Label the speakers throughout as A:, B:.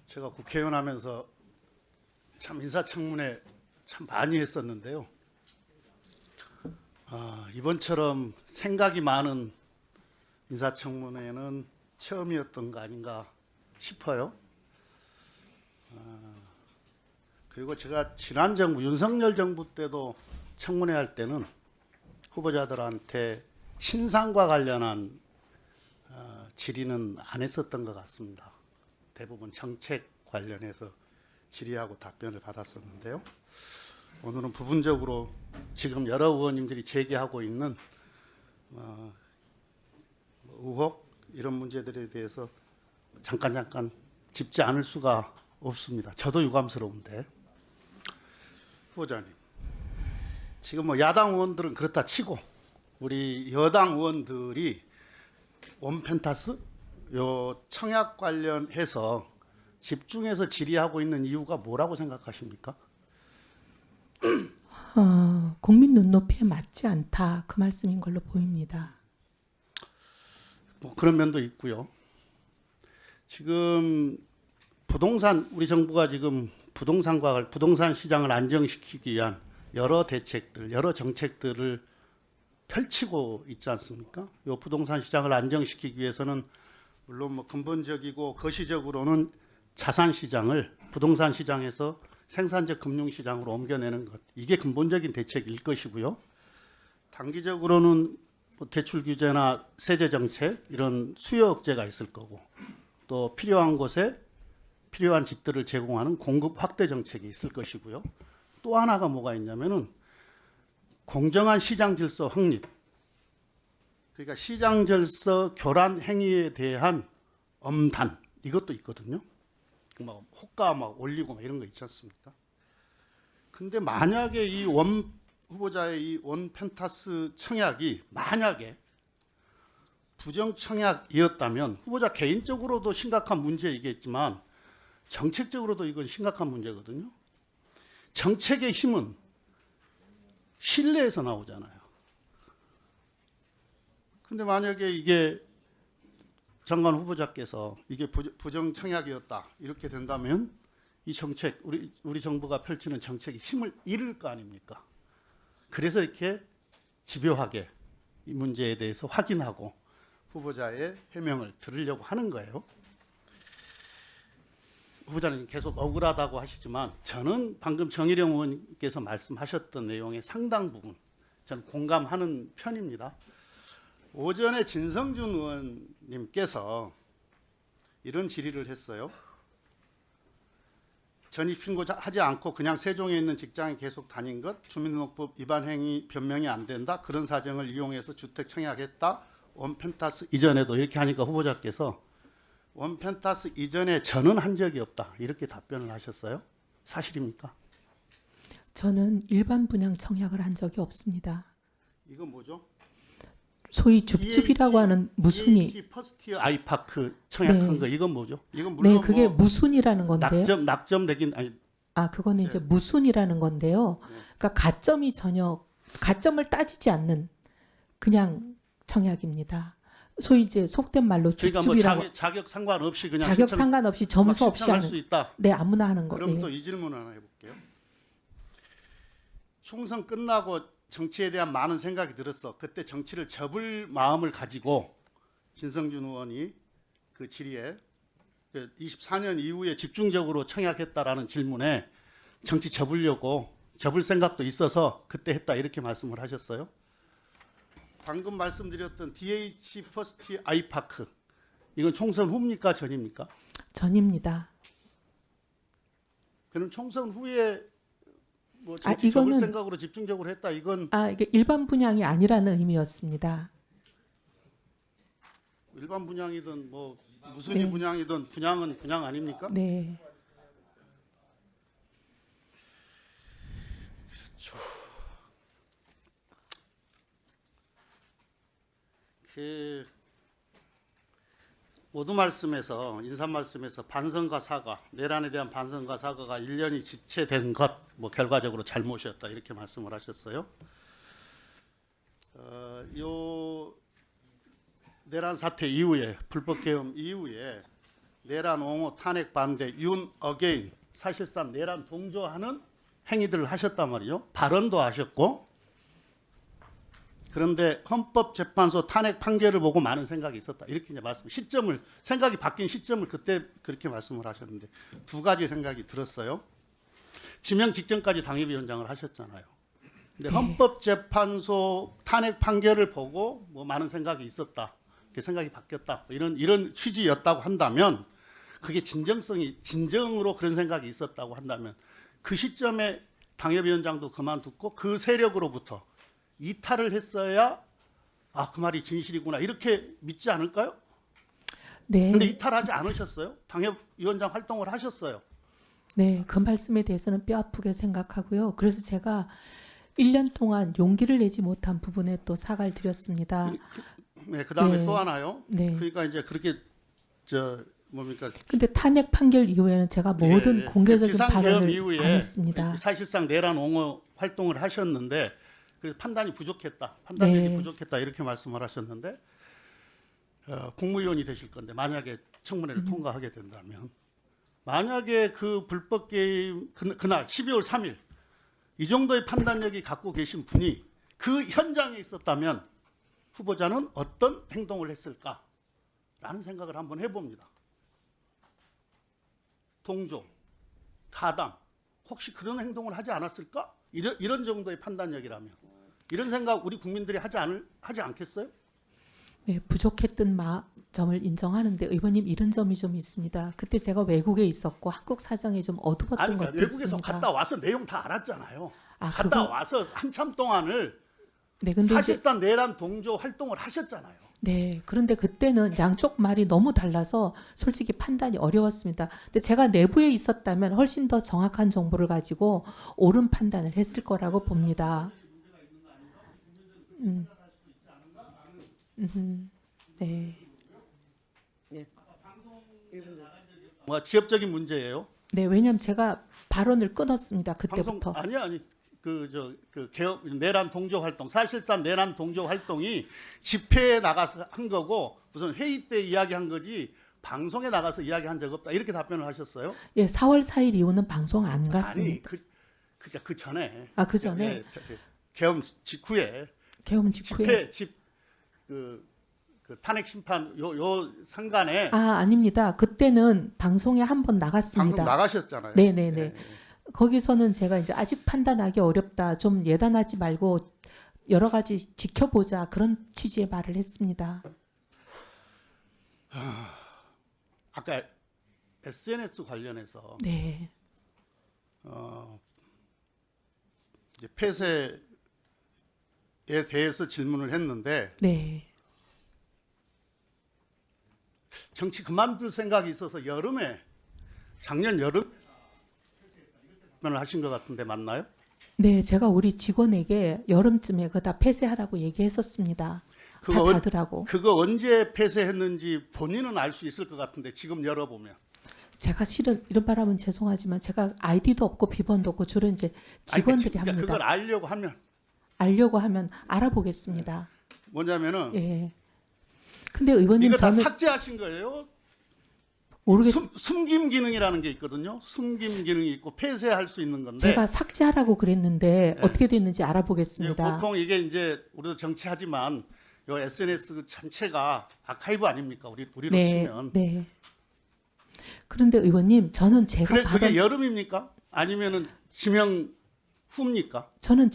A: 제가 국회의원 하면서 참 인사청문회 참 많이 했었는데요. 이번처럼 생각이 많은 인사청문회는 처음이었던 거 아닌가 싶어요. 그리고 제가 지난 정부 윤석열 정부 때도 청문회 할 때는 후보자들한테 신상과 관련한 질의는 안 했었던 것 같습니다. 대부분 정책 관련해서 질의하고 답변을 받았었는데요. 오늘은 부분적으로 지금 여러 의원님들이 제기하고 있는 의혹 이런 문제들에 대해서 잠깐 짚지 않을 수가 없습니다. 저도 유감스러운데. 후보자님, 지금 뭐 야당 의원들은 그렇다 치고 우리 여당 의원들이 원펜타스 요 청약 관련해서 집중해서 질의하고 있는 이유가 뭐라고 생각하십니까?
B: 국민 눈높이에 맞지 않다 그 말씀인 걸로 보입니다.
A: 뭐 그런 면도 있고요. 지금 우리 정부가 지금 부동산 시장을 안정시키기 위한 여러 대책들, 여러 정책들을 펼치고 있지 않습니까? 이 부동산 시장을 안정시키기 위해서는 물론 뭐 근본적이고 거시적으로는 자산 시장을 부동산 시장에서 생산적 금융 시장으로 옮겨내는 것, 이게 근본적인 대책일 것이고요. 단기적으로는 뭐 대출 규제나 세제 정책 이런 수요 억제가 있을 거고, 또 필요한 곳에 필요한 집들을 제공하는 공급 확대 정책이 있을 것이고요. 또 하나가 뭐가 있냐면은 공정한 시장 질서 확립. 그러니까 시장 질서 교란 행위에 대한 엄단 이것도 있거든요. 막 호가 막 올리고 막 이런 거 있지 않습니까? 근데 만약에 이 원 후보자의 이 원펜타스 청약이 만약에 부정 청약이었다면 후보자 개인적으로도 심각한 문제이겠지만 정책적으로도 이건 심각한 문제거든요. 정책의 힘은 신뢰에서 나오잖아요. 근데 만약에 이게 장관 후보자께서 이게 부정 청약이었다 이렇게 된다면 이 정책 우리 정부가 펼치는 정책이 힘을 잃을 거 아닙니까? 그래서 이렇게 집요하게 이 문제에 대해서 확인하고 후보자의 해명을 들으려고 하는 거예요. 후보자는 계속 억울하다고 하시지만 저는 방금 정일영 의원께서 말씀하셨던 내용의 상당 부분 저는 공감하는 편입니다. 오전에 진성준 의원님께서 이런 질의를 했어요. 전입 신고하지 않고 그냥 세종에 있는 직장에 계속 다닌 것, 주민등록법 위반 행위 변명이 안 된다. 그런 사정을 이용해서 주택 청약했다. 원펜타스 이전에도 이렇게 하니까 후보자께서 원펜타스 이전에 저는 한 적이 없다. 이렇게 답변을 하셨어요. 사실입니까?
B: 저는 일반 분양 청약을 한 적이 없습니다.
A: 이건 뭐죠?
B: 소위 줍줍이라고 하는 무순이.
A: EH 퍼스트 아이파크 청약한
B: 네.
A: 거 이건 뭐죠? 이건 물론
B: 네, 그게
A: 뭐
B: 무순이라는 건데요.
A: 낙점 되긴 아니.
B: 그거는 이제
A: 네.
B: 무순이라는 건데요.
A: 네.
B: 그러니까 가점을 따지지 않는 그냥 청약입니다. 소위 이제 속된 말로
A: 그러니까
B: 줍줍이라고.
A: 뭐 자격 상관없이 그냥
B: 자격 상관없이 점수 없이
A: 신청할
B: 하는.
A: 수 있다.
B: 네, 아무나 하는
A: 그럼
B: 거예요.
A: 또 이 질문 하나 해볼게요. 총선 끝나고 정치에 대한 많은 생각이 들었어. 그때 정치를 접을 마음을 가지고 진성준 의원이 그 질의에 24년 이후에 집중적으로 청약했다라는 질문에 정치 접을 생각도 있어서 그때 했다 이렇게 말씀을 하셨어요. 방금 말씀드렸던 DH 퍼스트 아이파크 이건 총선 후입니까 전입니까?
B: 전입니다.
A: 그럼 총선 후에 뭐 정치 접을 생각으로 집중적으로 했다 이건
B: 이게 일반 분양이 아니라는 의미였습니다.
A: 일반 분양이든 뭐 무슨
B: 네.
A: 분양이든 분양은 분양 아닙니까?
B: 네.
A: 그 모두 말씀에서 인사 말씀에서 반성과 사과, 내란에 대한 반성과 사과가 1년이 지체된 것, 뭐 결과적으로 잘못이었다 이렇게 말씀을 하셨어요. 요 내란 사태 이후에 불법 계엄 이후에 내란 옹호 탄핵 반대 윤 어게인 사실상 내란 동조하는 행위들을 하셨단 말이죠. 발언도 하셨고. 그런데 헌법재판소 탄핵 판결을 보고 많은 생각이 있었다. 이렇게 이제 생각이 바뀐 시점을 그때 그렇게 말씀을 하셨는데 두 가지 생각이 들었어요. 지명 직전까지 당협위원장을 하셨잖아요. 근데 헌법재판소 탄핵 판결을 보고 뭐 많은 생각이 있었다. 생각이 바뀌었다. 이런 취지였다고 한다면 그게 진정으로 그런 생각이 있었다고 한다면 그 시점에 당협위원장도 그만두고 그 세력으로부터 이탈을 했어야 그 말이 진실이구나 이렇게 믿지 않을까요?
B: 네.
A: 근데 이탈하지 않으셨어요? 당협위원장 활동을 하셨어요.
B: 네, 그 말씀에 대해서는 뼈 아프게 생각하고요. 그래서 제가 1년 동안 용기를 내지 못한 부분에 또 사과를 드렸습니다.
A: 네, 그다음에
B: 네.
A: 또 하나요.
B: 네.
A: 그러니까 이제 그렇게 뭡니까?
B: 근데 탄핵 판결 이후에는 제가 모든 공개적인
A: 비상계엄
B: 발언을
A: 이후에
B: 안 했습니다.
A: 사실상 내란 옹호 활동을 하셨는데 그 판단이 부족했다. 판단력이
B: 네.
A: 부족했다 이렇게 말씀을 하셨는데 국무위원이 되실 건데 만약에 청문회를 통과하게 된다면 만약에 그 불법 게임 그날 12월 3일 이 정도의 판단력이 갖고 계신 분이 그 현장에 있었다면 후보자는 어떤 행동을 했을까라는 생각을 한번 해봅니다. 동조, 가담, 혹시 그런 행동을 하지 않았을까? 이런 정도의 판단력이라면 이런 생각 우리 국민들이 하지 않겠어요?
B: 네, 부족했던 점을 인정하는데 의원님 이런 점이 좀 있습니다. 그때 제가 외국에 있었고 한국 사정이 좀 어두웠던
A: 아니,
B: 것도
A: 외국에서
B: 있습니다.
A: 갔다 와서 내용 다 알았잖아요. 갔다
B: 그거-
A: 와서 한참 동안을
B: 네, 근데 이제
A: 사실상 내란 동조 활동을 하셨잖아요.
B: 네, 그런데 그때는 양쪽 말이 너무 달라서 솔직히 판단이 어려웠습니다. 근데 제가 내부에 있었다면 훨씬 더 정확한 정보를 가지고 옳은 판단을 했을 거라고 봅니다. 네.
A: 뭔가 지엽적인 문제예요.
B: 네, 왜냐하면 제가 발언을 끊었습니다. 그때부터.
A: 아니 내란 동조 활동 사실상 내란 동조 활동이 집회에 나가서 한 거고 무슨 회의 때 이야기한 거지 방송에 나가서 이야기한 적 없다 이렇게 답변을 하셨어요.
B: 예, 4월 4일 이후는 방송 안
A: 아니
B: 갔습니다.
A: 그 전에
B: 그 전에
A: 계엄 직후에
B: 계엄 직후에.
A: 그 탄핵 심판 요 상간에
B: 아닙니다. 그때는 방송에 한 번 나갔습니다.
A: 방송 나가셨잖아요.
B: 네네네.
A: 예.
B: 거기서는 제가 이제 아직 판단하기 어렵다. 좀 예단하지 말고 여러 가지 지켜보자. 그런 취지의 말을 했습니다.
A: 아까 SNS 관련해서
B: 네.
A: 이제 폐쇄에 대해서 질문을 했는데
B: 네.
A: 정치 그만둘 생각이 있어서 작년 여름 답변을 하신 것 같은데 맞나요?
B: 네, 제가 우리 직원에게 여름쯤에 그거 다 폐쇄하라고 얘기했었습니다. 다
A: 그거
B: 닫으라고.
A: 그거 언제 폐쇄했는지 본인은 알 수 있을 것 같은데 지금 열어보면
B: 제가 실은 이런 말하면 죄송하지만 제가 아이디도 없고 비번도 없고 주로 이제 직원들이
A: 그러니까
B: 합니다.
A: 그걸
B: 알려고 하면 알아보겠습니다.
A: 뭐냐면은
B: 예. 근데 의원님
A: 이거 다
B: 저는
A: 삭제하신 거예요.
B: 모르겠습니다.
A: 숨김 기능이라는 게 있거든요. 숨김 기능이 있고 폐쇄할 수 있는 건데
B: 제가 삭제하라고 그랬는데
A: 네.
B: 어떻게 됐는지
A: 예,
B: 알아보겠습니다.
A: 보통 이게 이제 우리도 정치하지만 요 SNS 전체가 아카이브 아닙니까? 우리로 치면.
B: 네. 그런데 의원님, 저는 제가
A: 그게 여름입니까? 아니면은 지명 후입니까?
B: 저는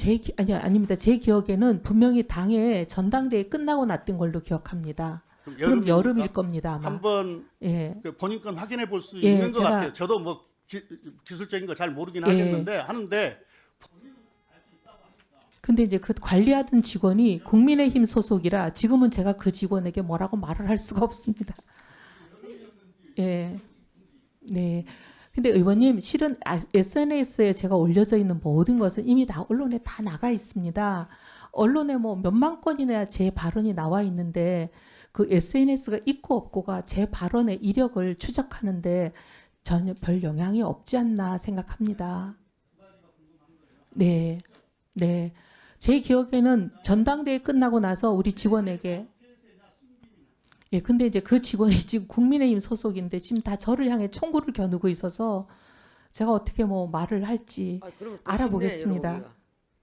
B: 아닙니다. 제 기억에는 분명히 당에 전당대회 끝나고 났던 걸로 기억합니다. 그럼 여름일 겁니다, 아마.
A: 한번
B: 예.
A: 그 본인 건 확인해 볼 수
B: 예,
A: 있는 것
B: 제가-
A: 같아요. 저도 뭐 기술적인 거 잘 모르긴
B: 예.
A: 하는데
B: 근데 이제 그 관리하던 직원이 국민의힘 소속이라 지금은 제가 그 직원에게 뭐라고 말을 할 수가 없습니다. 예. 네. 근데 의원님 실은 SNS에 제가 올려져 있는 모든 것은 이미 다 언론에 다 나가 있습니다. 언론에 뭐 몇만 건이나 제 발언이 나와 있는데 그 SNS가 있고 없고가 제 발언의 이력을 추적하는데 전혀 별 영향이 없지 않나 생각합니다. 네. 네. 제 기억에는 전당대회 끝나고 나서 우리 직원에게 예, 근데 이제 그 직원이 지금 국민의힘 소속인데 지금 다 저를 향해 총구를 겨누고 있어서 제가 어떻게 뭐 말을 할지
C: 아, 그럼 또
B: 알아보겠습니다.
C: 쉽네, 여러분, 우리가.